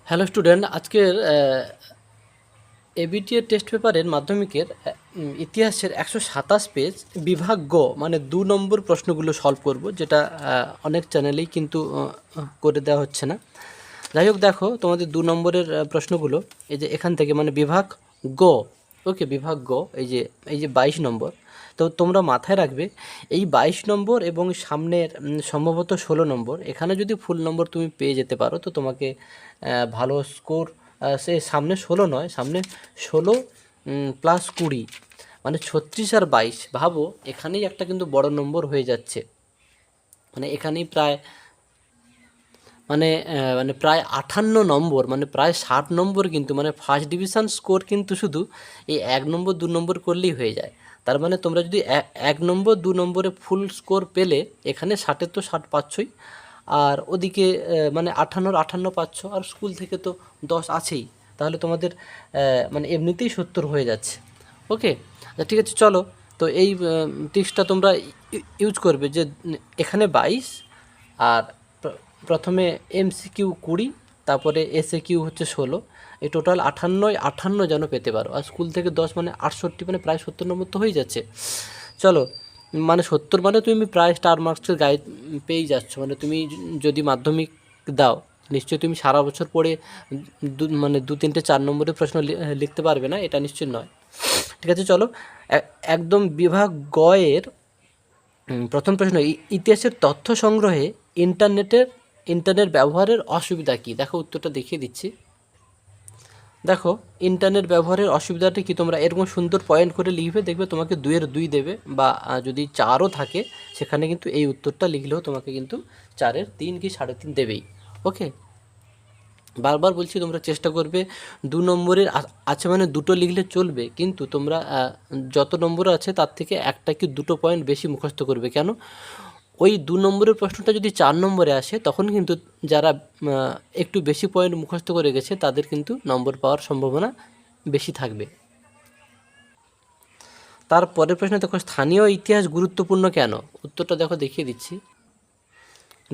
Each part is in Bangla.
হ্যালো স্টুডেন্ট, আজকের এবিটিএ টেস্ট পেপারের মাধ্যমিকের ইতিহাসের 127 পেজ বিভাগ গ মানে 2 নম্বর প্রশ্নগুলো সলভ করব, যেটা অনেক চ্যানেলেই কিন্তু করে দেওয়া হচ্ছে না। যাই হোক, দেখো তোমাদের 2 নম্বরের প্রশ্নগুলো এই যে এখান থেকে মানে বিভাগ গ। ওকে, বিভাগ গ এই যে 22 নম্বর। তো তোমরা মাথায় রাখবে এই 22 নম্বর এবং সামনের সম্ভবত 16 নম্বর, এখানে যদি ফুল নম্বর তুমি পেয়ে যেতে পারো তো তোমাকে ভালো স্কোর, সে সামনে 16 নয়, সামনে 16 প্লাস 20 মানে 36 আর 22। ভাবো এখানেই একটা কিন্তু বড় নম্বর হয়ে যাচ্ছে, মানে এখানেই প্রায় মানে মানে প্রায় 58 নম্বর, মানে প্রায় 60 নম্বর, কিন্তু মানে ফার্স্ট ডিভিশন স্কোর কিন্তু শুধু এই 1 নম্বর 2 নম্বর করলেই হয়ে যায়। তার মানে তোমরা যদি 1 নম্বর 2 নম্বরে ফুল স্কোর পেলে এখানে 60-এর তো 60 পাচ্ছই, আর ওদিকে মানে 58-র 58 পাচ্ছ, আর স্কুল থেকে তো 10 আছেই, তাহলে তোমাদের মানে এমনিতেই 70 হয়ে যাচ্ছে। ওকে, ঠিক আছে, চলো। তো এই ট্রিক্সটা তোমরা ইউজ করবে যে এখানে 22, আর প্রথমে এমসিকিউ 20, তারপরে এসএ কিউ হচ্ছে 16, এই টোটাল 58 যেন পেতে পারো। আর স্কুল থেকে 10 মানে 68, মানে প্রায় 70 নম্বর তো হয়ে যাচ্ছে। চলো, মানে 70 মানে তুমি প্রায় স্টার মার্কসের গাইড পেয়েই যাচ্ছ। মানে তুমি যদি মাধ্যমিক দাও নিশ্চয়ই তুমি সারা বছর পড়ে মানে 2-3টে 4 নম্বরের প্রশ্ন লিখতে পারবে না, এটা নিশ্চয় নয়। ঠিক আছে, চলো একদম বিভাগ গ এর প্রথম প্রশ্ন, ইতিহাসের তথ্য সংগ্রহে ইন্টারনেট ব্যবহারের অসুবিধা কী? দেখো উত্তরটা দেখিয়ে দিচ্ছি। দেখো, ইন্টারনেট ব্যবহারের অসুবিধাটা কি, তোমরা এরকম সুন্দর পয়েন্ট করে লিখবে, দেখবে তোমাকে 2-এর 2 দেবে, বা যদি 4ও থাকে সেখানে কিন্তু এই উত্তরটা লিখলেও তোমাকে কিন্তু 4-এর 3 কি 3.5 দেবেই। ওকে, বারবার বলছি তোমরা চেষ্টা করবে 2 নম্বরের আছে মানে 2টো লিখলে চলবে, কিন্তু তোমরা যত নম্বর আছে তার থেকে একটা কি 2টো পয়েন্ট বেশি মুখস্থ করবে। কেন? ওই 2 নম্বরের প্রশ্নটা যদি 4 নম্বরে আসে তখন কিন্তু যারা একটু বেশি পয়েন্ট মুখস্থ করে গেছে তাদের কিন্তু নম্বর পাওয়ার সম্ভাবনা বেশি থাকবে। তারপরের প্রশ্ন দেখো, স্থানীয় ইতিহাস গুরুত্বপূর্ণ কেন? উত্তরটা দেখো দেখিয়ে দিচ্ছি।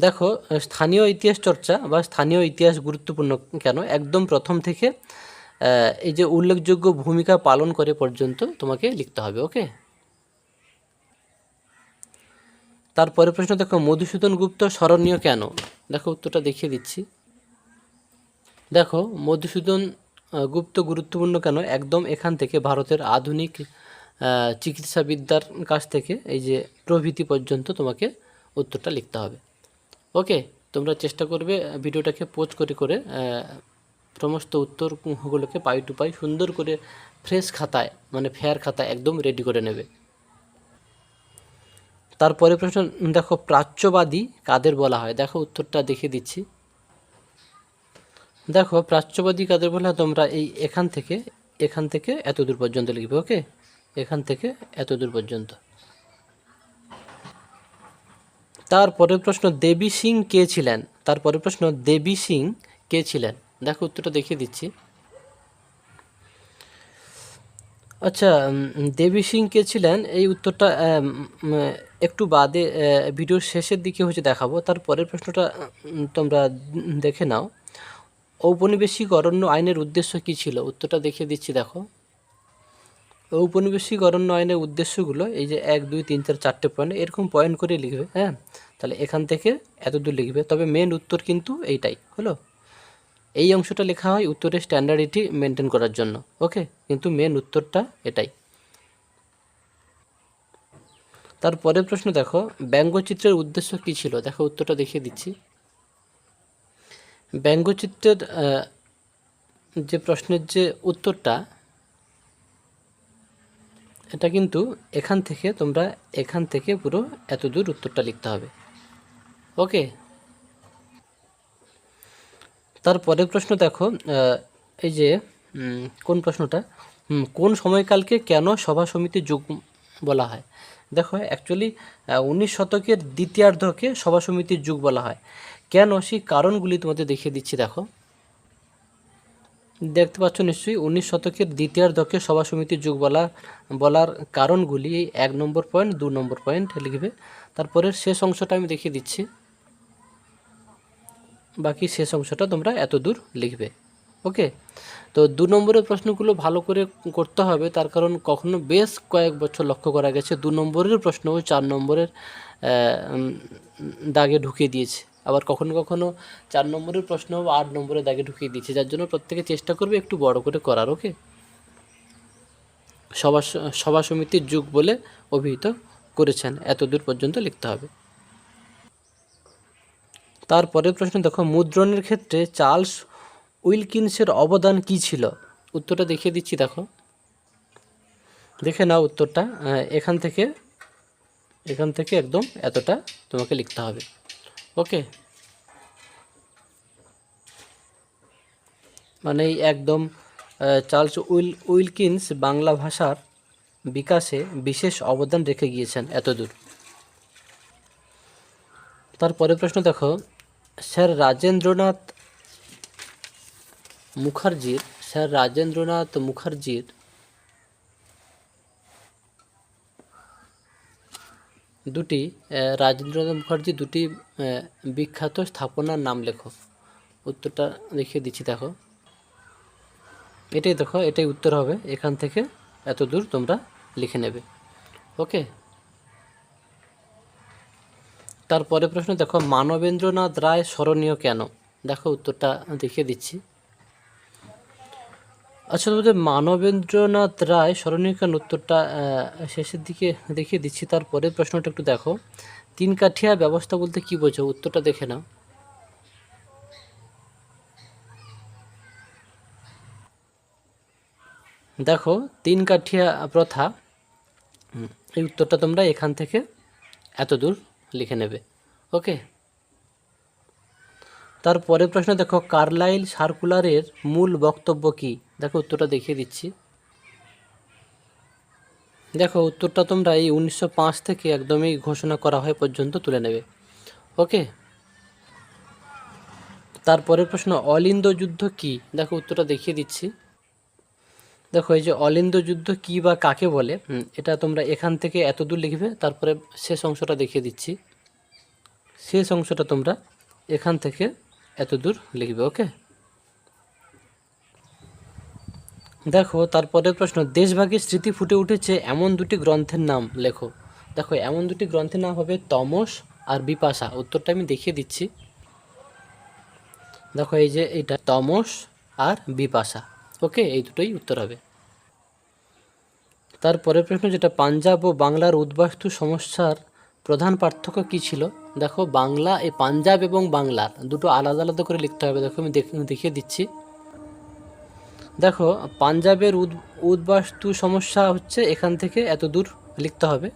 দেখো, স্থানীয় ইতিহাস চর্চা বা স্থানীয় ইতিহাস গুরুত্বপূর্ণ কেন, একদম প্রথম থেকে এই যে উল্লেখযোগ্য ভূমিকা পালন করে পর্যন্ত তোমাকে লিখতে হবে। ওকে, তারপরে প্রশ্ন দেখো, মধুসূদন গুপ্ত স্মরণীয় কেন? দেখো উত্তরটা দেখিয়ে দিচ্ছি। দেখো, মধুসূদন গুপ্ত গুরুত্বপূর্ণ কেন, একদম এখান থেকে ভারতের আধুনিক চিকিৎসাবিদ্যার কাছ থেকে এই যে প্রভৃতি পর্যন্ত তোমাকে উত্তরটা লিখতে হবে। ওকে, তোমরা চেষ্টা করবে ভিডিওটাকে পোজ করে করে সমস্ত উত্তরগুলোকে পাই টু পাই সুন্দর করে ফ্রেশ খাতায় মানে ফেয়ার খাতায় একদম রেডি করে নেবে। তারপরে প্রশ্ন দেখো, প্রাচ্যবাদী কাদের বলা হয়? দেখো উত্তরটা দেখিয়ে দিচ্ছি। দেখো, প্রাচ্যবাদী কাদের বলা হয়, তোমরা এই এখান থেকে এত দূর পর্যন্ত লিখবে। ওকে, এখান থেকে এত দূর পর্যন্ত। তারপরের প্রশ্ন, দেবী সিং কে ছিলেন? তারপরের প্রশ্ন, দেবী সিং কে ছিলেন? দেখো উত্তরটা দেখিয়ে দিচ্ছি। আচ্ছা, দেবী সিং কে ছিলেন এই উত্তরটা একটু বাদে ভিডিওর শেষের দিকে হচ্ছে দেখাবো। তারপরের প্রশ্নটা তোমরা দেখে নাও। ঔপনিবেশিক অরণ্য আইনের উদ্দেশ্য কী ছিল? উত্তরটা দেখিয়ে দিচ্ছি। দেখো, ঔপনিবেশিক অরণ্য আইনের উদ্দেশ্যগুলো এই যে 1, 2, 3, 4 4টে পয়েন্ট, এরকম পয়েন্ট করে লিখবে। হ্যাঁ, তাহলে এখান থেকে এত দূর লিখবে, তবে মেন উত্তর কিন্তু এইটাই হলো। এই অংশটা লেখা হয় উত্তরের স্ট্যান্ডার্ডিটি মেনটেন করার জন্য। ওকে, কিন্তু মেন উত্তরটা এটাই। তারপরের প্রশ্ন দেখো, ব্যঙ্গচিত্রের উদ্দেশ্য কী ছিল? দেখো উত্তরটা দেখিয়ে দিচ্ছি। ব্যঙ্গচিত্রের যে প্রশ্নের যে উত্তরটা, এটা কিন্তু এখান থেকে পুরো এত দূর উত্তরটা লিখতে হবে। ওকে, তারপরের প্রশ্ন দেখো, এই যে কোন প্রশ্নটা, কোন সময়কালকে কেন সভা সমিতির যুগ বলা হয়? দেখো, অ্যাকচুয়ালি 19 শতকের দ্বিতীয়ার্ধকে সভা সমিতির যুগ বলা হয়। কেন, সেই কারণগুলি তোমাদের দেখিয়ে দিচ্ছি। দেখো, দেখতে পাচ্ছ নিশ্চয়ই, 19 শতকের দ্বিতীয়ার্ধকে সভা সমিতির যুগ বলার কারণগুলি 1 নম্বর পয়েন্ট 2 নম্বর পয়েন্ট লিখবে। তারপরে শেষ অংশটা আমি দেখিয়ে দিচ্ছি। বাকি শেষ অংশটা তোমরা এত দূর লিখবে। ওকে, তো 2 নম্বরের প্রশ্নগুলো ভালো করে করতে হবে, তার কারণ কখনো বেশ কয়েক বছর লক্ষ্য করা গেছে 2 নম্বরের প্রশ্নও 4 নম্বরের দাগে ঢুকিয়ে দিয়েছে, আবার কখনো কখনো 4 নম্বরের প্রশ্ন 8 নম্বরের দাগে ঢুকিয়ে দিয়েছে, যার জন্য প্রত্যেকে চেষ্টা করবে একটু বড় করে করার। ওকে, সভা সমিতির যুগ বলে অভিহিত করেছেন, এত দূর পর্যন্ত লিখতে হবে। তারপরের প্রশ্ন দেখো, মুদ্রণের ক্ষেত্রে চার্লস উইলকিন্সের অবদান কী ছিল? উত্তরটা দেখিয়ে দিচ্ছি, দেখো দেখে নাও উত্তরটা। এখান থেকে একদম এতটা তোমাকে লিখতে হবে। ওকে, মানে একদম চার্লস উইলকিন্স বাংলা ভাষার বিকাশে বিশেষ অবদান রেখে গিয়েছেন, এতদূর। তারপরে প্রশ্ন দেখো, স্যার রাজেন্দ্রনাথ মুখার্জির দুটি বিখ্যাত স্থাপনার নাম লেখো। উত্তরটা দেখিয়ে দিচ্ছি, দেখো এটাই উত্তর হবে, এখান থেকে এত দূর তোমরা লিখে নেবে। ওকে, তারপরে প্রশ্ন দেখো, মানবেন্দ্রনাথ রায় স্মরণীয় কেন? দেখো উত্তরটা দেখিয়ে দিচ্ছি। আচ্ছা, তোমাদের মানবেন্দ্রনাথ রায় স্মরণীয় কেন, উত্তরটা শেষের দিকে দেখিয়ে দিচ্ছি। তারপরে প্রশ্নটা একটু দেখো, 3 কাঠিয়া ব্যবস্থা বলতে কি বোঝো? উত্তরটা দেখে নাও। দেখো 3 কাঠিয়া প্রথা, এই উত্তরটা তোমরা এখান থেকে এত দূর লিখে নেবে। ওকে, তারপরে প্রশ্ন দেখো, কার্লাইল সার্কুলারের মূল বক্তব্য কী? দেখো উত্তরটা দেখিয়ে দিচ্ছি। দেখো উত্তরটা তোমরা এই 1905 থেকে একদমই ঘোষণা করা হয় পর্যন্ত তুলে নেবে। ওকে, তারপরের প্রশ্ন, অলিন্দ যুদ্ধ কী? দেখো উত্তরটা দেখিয়ে দিচ্ছি। দেখো এই যে অলিন্দ যুদ্ধ কী বা কাকে বলে, এটা তোমরা এখান থেকে এত দূর লিখবে। তারপরে শেষ অংশটা দেখিয়ে দিচ্ছি, শেষ অংশটা তোমরা এখান থেকে এত দূর লিখবে। ওকে, দেখো তারপরের প্রশ্ন, দেশভাগের স্মৃতি ফুটে উঠেছে এমন 2টি গ্রন্থের নাম লেখো। দেখো এমন 2টি গ্রন্থের নাম হবে তমস আর বিপাশা। উত্তরটা আমি দেখিয়ে দিচ্ছি। দেখো এই যে এইটা তমস আর বিপাশা। ওকে, এই দুটোই উত্তর হবে। তারপরের প্রশ্ন যেটা, পাঞ্জাব ও বাংলার উদ্বাস্তু সমস্যার প্রধান পার্থক্য কী ছিল? দেখো এই পাঞ্জাব এবং বাংলার দুটো আলাদা আলাদা করে লিখতে হবে। দেখো আমি দেখিয়ে দিচ্ছি। দেখো পাঞ্জাবের উদ্বাস্তু সমস্যা হচ্ছে এখান থেকে এত দূর লিখতে হবে,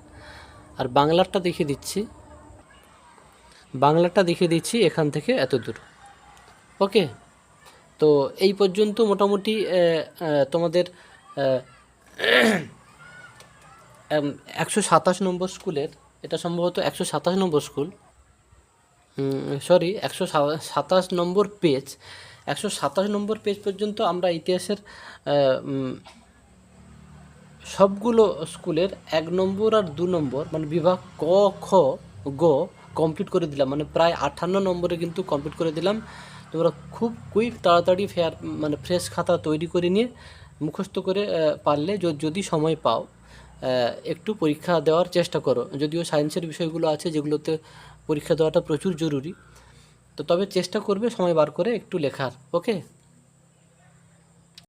আর বাংলারটা দেখিয়ে দিচ্ছি এখান থেকে এত দূর। ওকে, তো এই পর্যন্ত মোটামুটি তোমাদের 127 নম্বর স্কুলের, এটা সম্ভবত 127 নম্বর স্কুল, 127 নম্বর পেজ, 127 নম্বর পেজ পর্যন্ত আমরা ইতিহাসের সবগুলো স্কুলের 1 নম্বর আর 2 নম্বর মানে বিভাগ ক, খ, গ কমপ্লিট করে দিলাম, মানে প্রায় 58 নম্বরে কিন্তু কমপ্লিট করে দিলাম। তোমরা খুব তাড়াতাড়ি ফ্রেশ খাতা তৈরি করে নিয়ে মুখস্থ করে পারলে যদি সময় পাও একটু পরীক্ষা দেওয়ার চেষ্টা করো। যদিও সায়েন্সের বিষয়গুলো আছে যেগুলোতে পরীক্ষা দেওয়াটা প্রচুর জরুরি, তো তবে চেষ্টা করবে সময় বার করে একটু লেখার। ওকে।